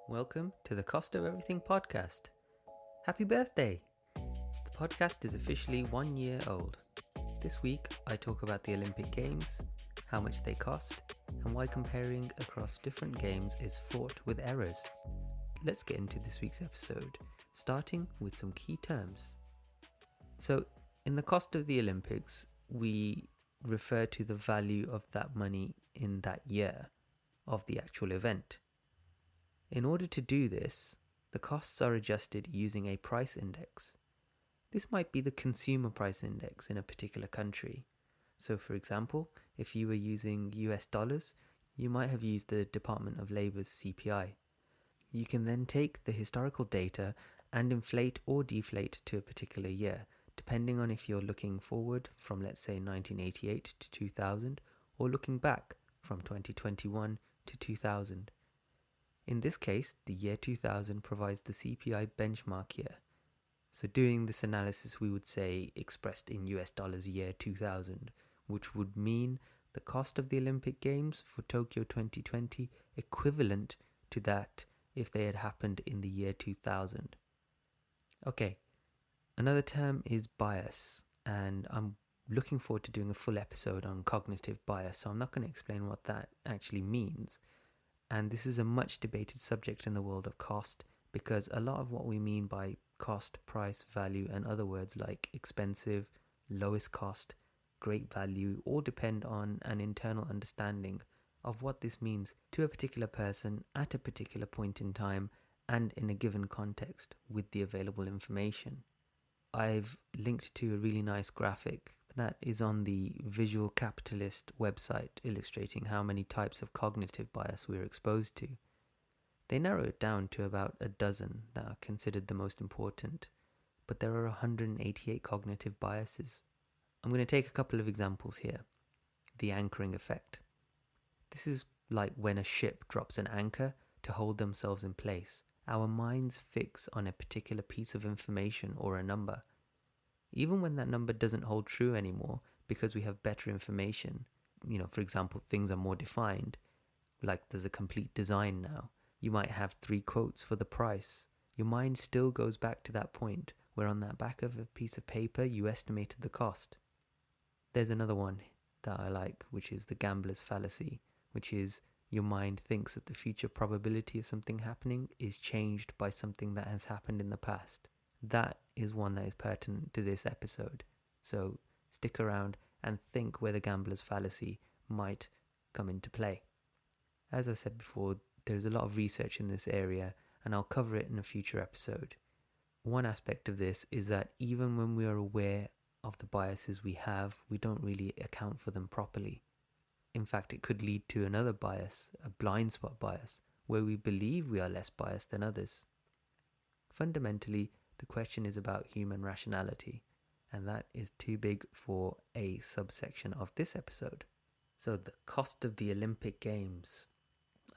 Welcome to the Cost of Everything podcast. Happy birthday! The podcast is officially 1 year old. This week I talk about the Olympic Games, how much they cost, and why comparing across different games is fraught with errors. Let's get into this week's episode, starting with some key terms. So, in the cost of the Olympics, we refer to the value of that money in that year of the actual event. In order to do this, the costs are adjusted using a price index. This might be the consumer price index in a particular country. So for example, if you were using US dollars, you might have used the Department of Labor's CPI. You can then take the historical data and inflate or deflate to a particular year, depending on if you're looking forward from, let's say, 1988 to 2000, or looking back from 2021 to 2000. In this case, the year 2000 provides the CPI benchmark year. So doing this analysis, we would say expressed in US dollars year 2000, which would mean the cost of the Olympic Games for Tokyo 2020 equivalent to that if they had happened in the year 2000. Okay, another term is bias, and I'm looking forward to doing a full episode on cognitive bias, so I'm not going to explain what that actually means. And this is a much debated subject in the world of cost, because a lot of what we mean by cost, price, value, and other words like expensive, lowest cost, great value, all depend on an internal understanding of what this means to a particular person at a particular point in time and in a given context with the available information. I've linked to a really nice graphic that is on the Visual Capitalist website illustrating how many types of cognitive bias we're exposed to. They narrow it down to about a dozen that are considered the most important, but there are 188 cognitive biases. I'm going to take a couple of examples here. The anchoring effect. This is like when a ship drops an anchor to hold themselves in place. Our minds fix on a particular piece of information or a number. Even when that number doesn't hold true anymore because we have better information, for example, things are more defined, like there's a complete design now. You might have 3 quotes for the price. Your mind still goes back to that point where on that back of a piece of paper you estimated the cost. There's another one that I like, which is the gambler's fallacy, which is your mind thinks that the future probability of something happening is changed by something that has happened in the past. That is one that is pertinent to this episode. So stick around and think where the gambler's fallacy might come into play. As I said before, there's a lot of research in this area, and I'll cover it in a future episode. One aspect of this is that even when we are aware of the biases we have, we don't really account for them properly. In fact, it could lead to another bias, a blind spot bias, where we believe we are less biased than others. Fundamentally, the question is about human rationality, and that is too big for a subsection of this episode. So the cost of the Olympic Games.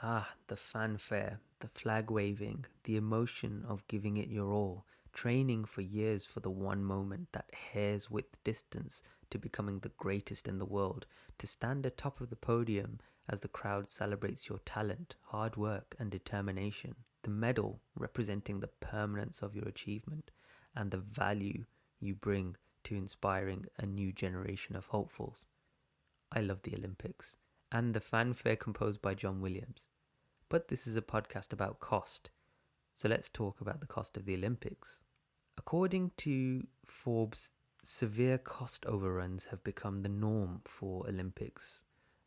The fanfare, the flag waving, the emotion of giving it your all, training for years for the one moment, that hair's width distance to becoming the greatest in the world, to stand atop of the podium as the crowd celebrates your talent, hard work, and determination. The medal representing the permanence of your achievement and the value you bring to inspiring a new generation of hopefuls. I love the Olympics and the fanfare composed by John Williams. But this is a podcast about cost, so let's talk about the cost of the Olympics. According to Forbes, severe cost overruns have become the norm for Olympics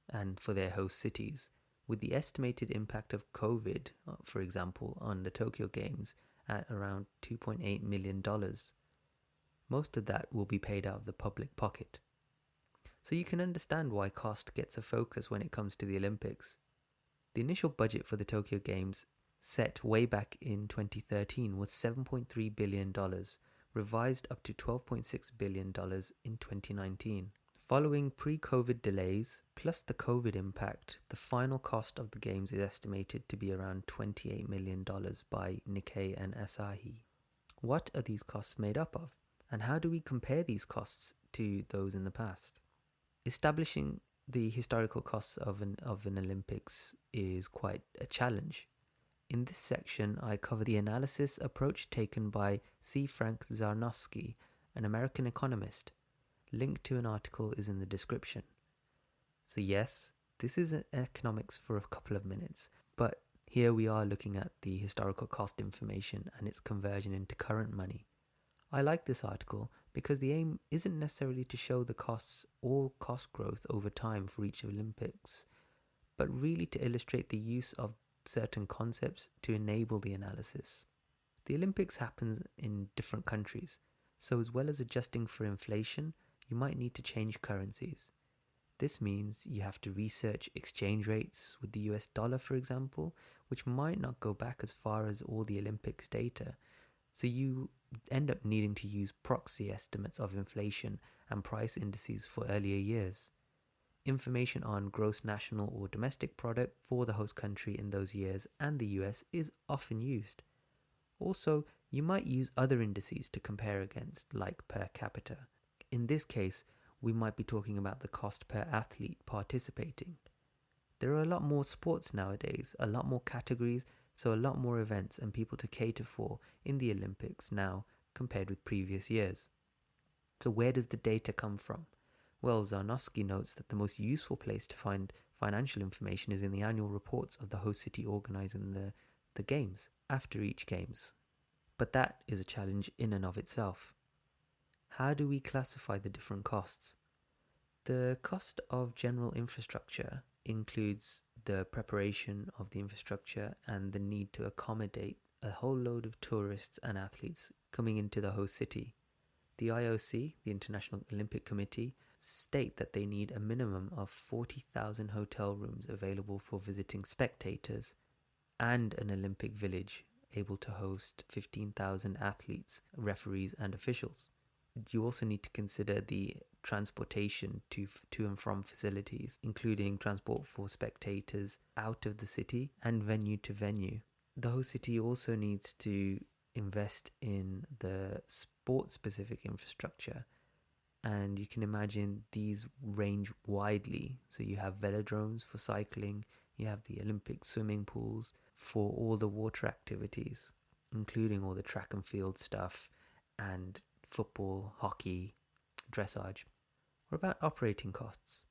and for their host cities, with the estimated impact of COVID, for example, on the Tokyo Games at around $2.8 million. Most of that will be paid out of the public pocket. So you can understand why cost gets a focus when it comes to the Olympics. The initial budget for the Tokyo Games, set way back in 2013, was $7.3 billion, revised up to $12.6 billion in 2019. Following pre-COVID delays, plus the COVID impact, the final cost of the Games is estimated to be around $28 million by Nikkei and Asahi. What are these costs made up of? And how do we compare these costs to those in the past? Establishing the historical costs of an Olympics is quite a challenge. In this section, I cover the analysis approach taken by C. Frank Zarnowski, an American economist. Link to an article is in the description. So yes, this is economics for a couple of minutes, but here we are looking at the historical cost information and its conversion into current money. I like this article because the aim isn't necessarily to show the costs or cost growth over time for each Olympics, but really to illustrate the use of certain concepts to enable the analysis. The Olympics happens in different countries, so as well as adjusting for inflation, you might need to change currencies. This means you have to research exchange rates with the US dollar, for example, which might not go back as far as all the Olympics data, so you end up needing to use proxy estimates of inflation and price indices for earlier years. Information on gross national or domestic product for the host country in those years and the US is often used. Also, you might use other indices to compare against, like per capita. In this case, we might be talking about the cost per athlete participating. There are a lot more sports nowadays, a lot more categories, so a lot more events and people to cater for in the Olympics now compared with previous years. So where does the data come from? Well, Zarnowski notes that the most useful place to find financial information is in the annual reports of the host city organising the games, after each games. But that is a challenge in and of itself. How do we classify the different costs? The cost of general infrastructure includes the preparation of the infrastructure and the need to accommodate a whole load of tourists and athletes coming into the host city. The IOC, the International Olympic Committee, state that they need a minimum of 40,000 hotel rooms available for visiting spectators and an Olympic village able to host 15,000 athletes, referees and officials. You also need to consider the transportation to and from facilities, including transport for spectators out of the city and venue to venue. The host city also needs to invest in the sport-specific infrastructure, and you can imagine these range widely. So you have velodromes for cycling, you have the Olympic swimming pools for all the water activities, including all the track and field stuff and football, hockey, dressage. What about operating costs?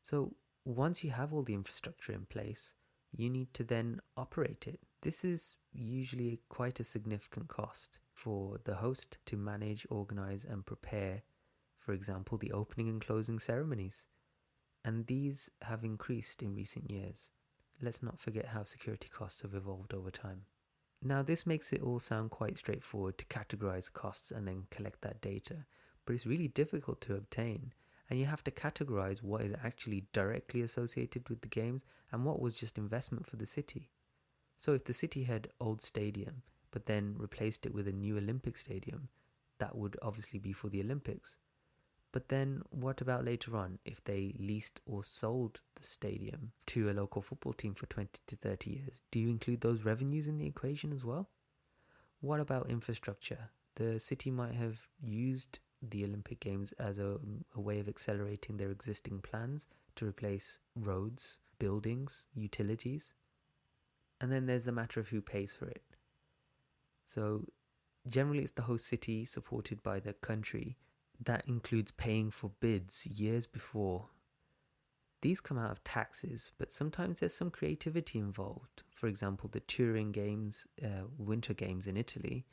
So once you have all the infrastructure in place, you need to then operate it. This is usually quite a significant cost for the host to manage, organize and prepare, for example, the opening and closing ceremonies. And these have increased in recent years. Let's not forget how security costs have evolved over time. Now, this makes it all sound quite straightforward to categorize costs and then collect that data, but it's really difficult to obtain, and you have to categorize what is actually directly associated with the games and what was just investment for the city. So if the city had old stadium, but then replaced it with a new Olympic stadium, that would obviously be for the Olympics. But then what about later on if they leased or sold the stadium to a local football team for 20 to 30 years? Do you include those revenues in the equation as well? What about infrastructure? The city might have used the Olympic Games as a way of accelerating their existing plans to replace roads, buildings, utilities. And then there's the matter of who pays for it. So generally it's the host city supported by the country. That includes paying for bids years before. These come out of taxes, but sometimes there's some creativity involved. For example, the Turin Games, Winter Games in Italy,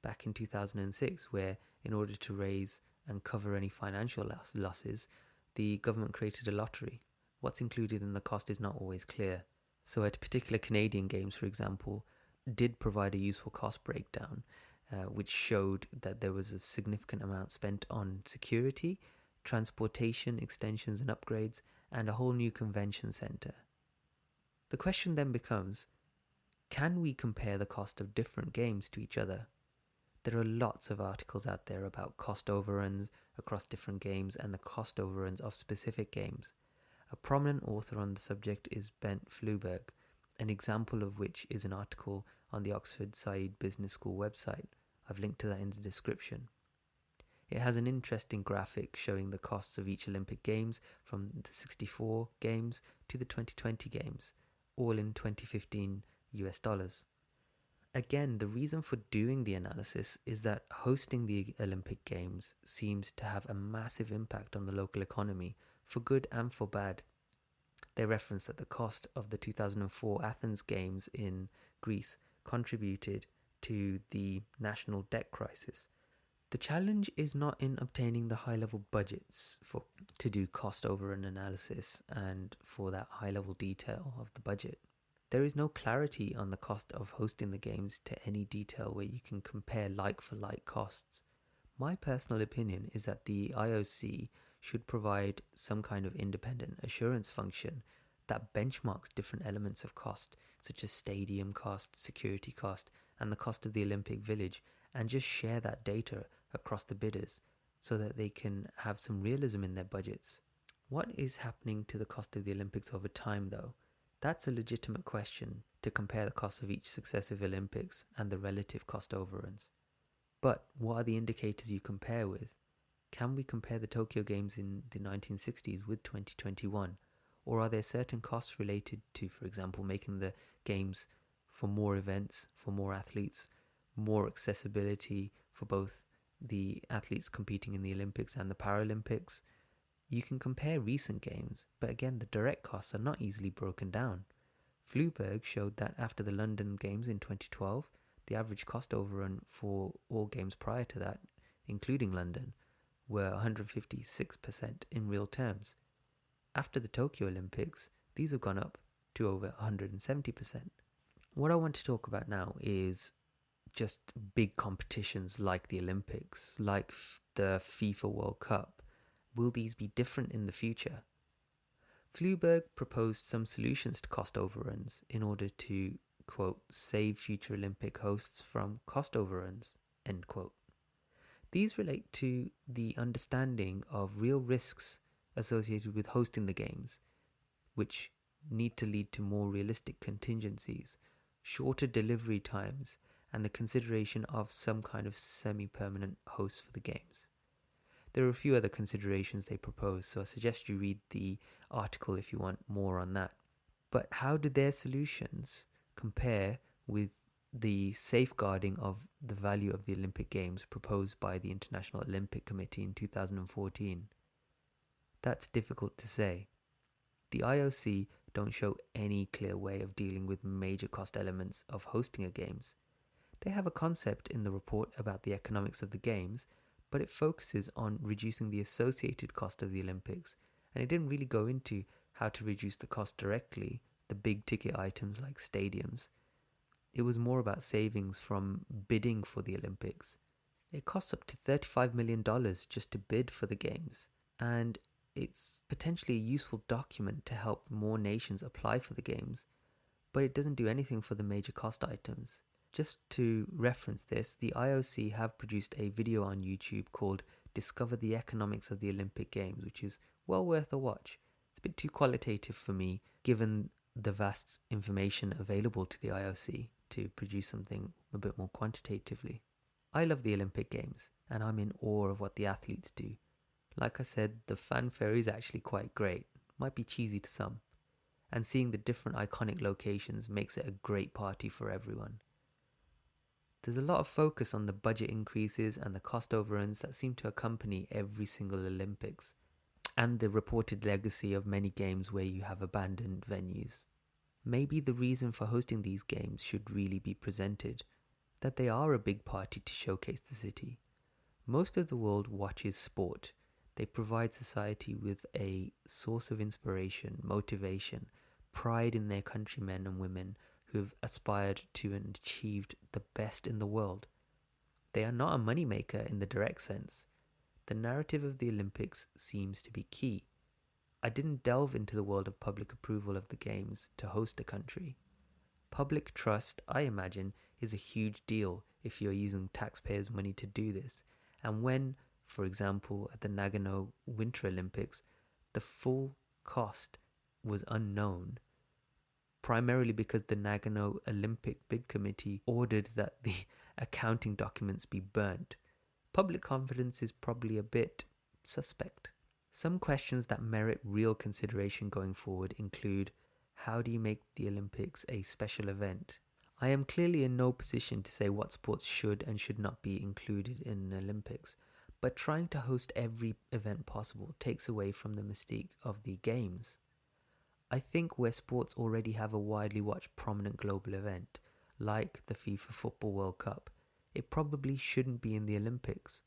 back in 2006, where in order to raise and cover any financial losses, the government created a lottery. What's included in the cost is not always clear. So at particular Canadian Games, for example, did provide a useful cost breakdown, which showed that there was a significant amount spent on security, transportation, extensions and upgrades, and a whole new convention centre. The question then becomes, can we compare the cost of different games to each other? There are lots of articles out there about cost overruns across different games and the cost overruns of specific games. A prominent author on the subject is Bent Fluberg, an example of which is an article on the Oxford Said Business School website. I've linked to that in the description. It has an interesting graphic showing the costs of each Olympic Games from the 64 Games to the 2020 Games, all in 2015 US dollars. Again, the reason for doing the analysis is that hosting the Olympic Games seems to have a massive impact on the local economy, for good and for bad. They reference that the cost of the 2004 Athens Games in Greece contributed to the national debt crisis. The challenge is not in obtaining the high-level budgets to do cost overrun analysis and for that high-level detail of the budget. There is no clarity on the cost of hosting the games to any detail where you can compare like-for-like costs. My personal opinion is that the IOC should provide some kind of independent assurance function that benchmarks different elements of cost, such as stadium cost, security cost, and the cost of the Olympic Village, and just share that data across the bidders so that they can have some realism in their budgets. What is happening to the cost of the Olympics over time, though? That's a legitimate question to compare the cost of each successive Olympics and the relative cost overruns. But what are the indicators you compare with? Can we compare the Tokyo Games in the 1960s with 2021? Or are there certain costs related to, for example, making the games for more events, for more athletes, more accessibility for both the athletes competing in the Olympics and the Paralympics? You can compare recent games, but again, the direct costs are not easily broken down. Fluberg showed that after the London Games in 2012, the average cost overrun for all games prior to that, including London, were 156% in real terms. After the Tokyo Olympics, these have gone up to over 170%. What I want to talk about now is just big competitions like the Olympics, like the FIFA World Cup. Will these be different in the future? Fluberg proposed some solutions to cost overruns in order to, quote, save future Olympic hosts from cost overruns, end quote. These relate to the understanding of real risks associated with hosting the games, which need to lead to more realistic contingencies, shorter delivery times, and the consideration of some kind of semi-permanent host for the games. There are a few other considerations they propose, so I suggest you read the article if you want more on that. But how do their solutions compare with the safeguarding of the value of the Olympic Games proposed by the International Olympic Committee in 2014? That's difficult to say. The IOC don't show any clear way of dealing with major cost elements of hosting a games. They have a concept in the report about the economics of the games, but it focuses on reducing the associated cost of the Olympics, and it didn't really go into how to reduce the cost directly, the big ticket items like stadiums. It was more about savings from bidding for the Olympics. It costs up to $35 million just to bid for the games, and it's potentially a useful document to help more nations apply for the games, but it doesn't do anything for the major cost items. Just to reference this, the IOC have produced a video on YouTube called Discover the Economics of the Olympic Games, which is well worth a watch. It's a bit too qualitative for me, given the vast information available to the IOC to produce something a bit more quantitatively. I love the Olympic Games, and I'm in awe of what the athletes do. Like I said, the fanfare is actually quite great. Might be cheesy to some. And seeing the different iconic locations makes it a great party for everyone. There's a lot of focus on the budget increases and the cost overruns that seem to accompany every single Olympics, and the reported legacy of many games where you have abandoned venues. Maybe the reason for hosting these games should really be presented, that they are a big party to showcase the city. Most of the world watches sport. They provide society with a source of inspiration, motivation, pride in their countrymen and women who have aspired to and achieved the best in the world. They are not a moneymaker in the direct sense. The narrative of the Olympics seems to be key. I didn't delve into the world of public approval of the games to host a country. Public trust, I imagine, is a huge deal if you're using taxpayers' money to do this. And when, for example, at the Nagano Winter Olympics, the full cost was unknown, primarily because the Nagano Olympic Bid Committee ordered that the accounting documents be burnt, public confidence is probably a bit suspect. Some questions that merit real consideration going forward include: how do you make the Olympics a special event? I am clearly in no position to say what sports should and should not be included in the Olympics, but trying to host every event possible takes away from the mystique of the Games. I think where sports already have a widely watched prominent global event, like the FIFA Football World Cup, it probably shouldn't be in the Olympics.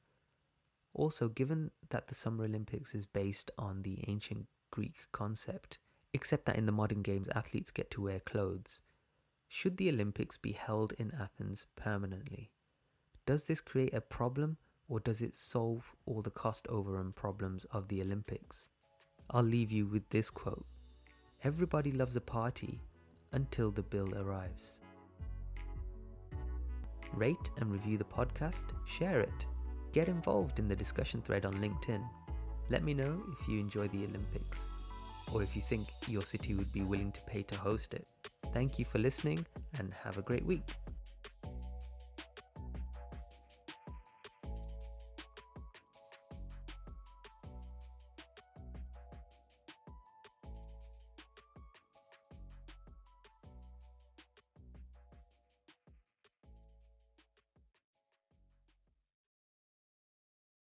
Also, given that the Summer Olympics is based on the ancient Greek concept, except that in the modern games athletes get to wear clothes, should the Olympics be held in Athens permanently? Does this create a problem, or does it solve all the cost overrun problems of the Olympics? I'll leave you with this quote: "Everybody loves a party until the bill arrives." Rate and review the podcast, share it, get involved in the discussion thread on LinkedIn. Let me know if you enjoy the Olympics, or if you think your city would be willing to pay to host it. Thank you for listening, and have a great week.